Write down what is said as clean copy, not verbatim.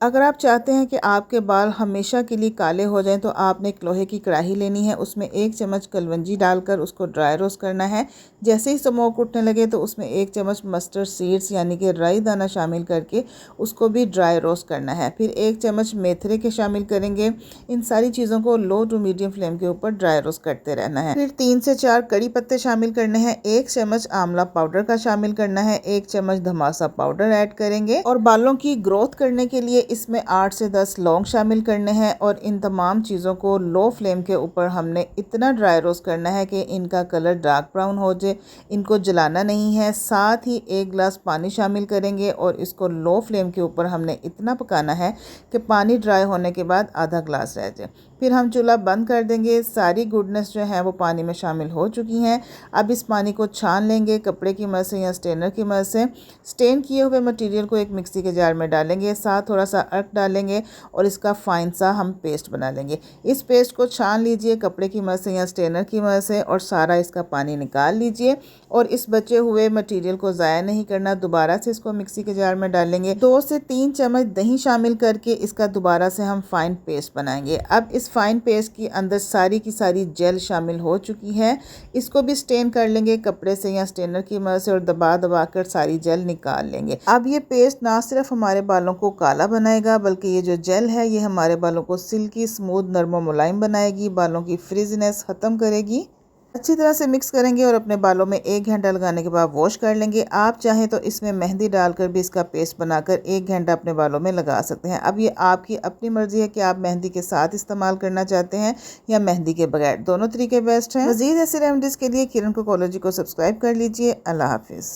अगर आप चाहते हैं कि आपके बाल हमेशा के लिए काले हो जाएं तो आपने एक लोहे की कढ़ाई लेनी है। उसमें 1 चम्मच कलवंजी डालकर उसको ड्राई रोस्ट करना है। जैसे ही स्मोक उठने लगे तो उसमें 1 चम्मच मस्टर्ड सीड्स यानी कि राई दाना शामिल करके उसको भी ड्राई रोस्ट करना है। फिर 1 चम्मच मेथरे के शामिल करेंगे। इन सारी चीज़ों को लो टू मीडियम फ्लेम के ऊपर ड्राई रोस्ट करते रहना है। फिर 3 से 4 कड़ी पत्ते शामिल करने हैं। 1 चम्मच आंवला पाउडर का शामिल करना है। 1 चम्मच धमासा पाउडर ऐड करेंगे और बालों की ग्रोथ करने के लिए इसमें 8 से 10 लौंग शामिल करने हैं। और इन तमाम चीज़ों को लो फ्लेम के ऊपर हमने इतना ड्राई रोस्ट करना है कि इनका कलर डार्क ब्राउन हो जाए। इनको जलाना नहीं है। साथ ही 1 गिलास पानी शामिल करेंगे और इसको लो फ्लेम के ऊपर हमने इतना पकाना है कि पानी ड्राई होने के बाद आधा गिलास रह जाए। फिर हम चूल्हा बंद कर देंगे। सारी गुडनेस जो है वो पानी में शामिल हो चुकी हैं। अब इस पानी को छान लेंगे कपड़े की मदद से या स्टेनर की मदद से। स्टेन किए हुए मटेरियल को एक मिक्सी के जार में डालेंगे, साथ थोड़ा सा अर्क डालेंगे और इसका फाइन सा हम पेस्ट बना लेंगे। इस पेस्ट को छान लीजिए कपड़े की मदद से या स्टेनर की मदद से और सारा इसका पानी निकाल लीजिए। और इस बचे हुए मटेरियल को ज़ाया नहीं करना, दोबारा से इसको मिक्सी के जार में डालेंगे। 2 से 3 चम्मच दही शामिल करके इसका दोबारा से हम फाइन पेस्ट बनाएंगे। अब इस फाइन पेस्ट के अंदर सारी की सारी जेल शामिल हो चुकी है। इसको भी स्टेन कर लेंगे कपड़े से या स्टेनर की मदद से और दबा दबा कर सारी जेल निकाल लेंगे। अब ये पेस्ट ना सिर्फ हमारे बालों को काला बनाएगा बल्कि ये जो जेल है ये हमारे बालों को सिल्की, स्मूथ, नरम और मुलायम बनाएगी। बालों की फ्रिजीनेस ख़त्म करेगी। अच्छी तरह से मिक्स करेंगे और अपने बालों में 1 घंटा लगाने के बाद वॉश कर लेंगे। आप चाहें तो इसमें मेहंदी डालकर भी इसका पेस्ट बनाकर 1 घंटा अपने बालों में लगा सकते हैं। अब ये आपकी अपनी मर्ज़ी है कि आप मेहंदी के साथ इस्तेमाल करना चाहते हैं या मेहंदी के बगैर। दोनों तरीके बेस्ट हैं। मज़ीद ऐसे रेमेडीज़ के लिए किरण कोकोलॉजी को सब्सक्राइब कर लीजिए। अल्लाह हाफिज़।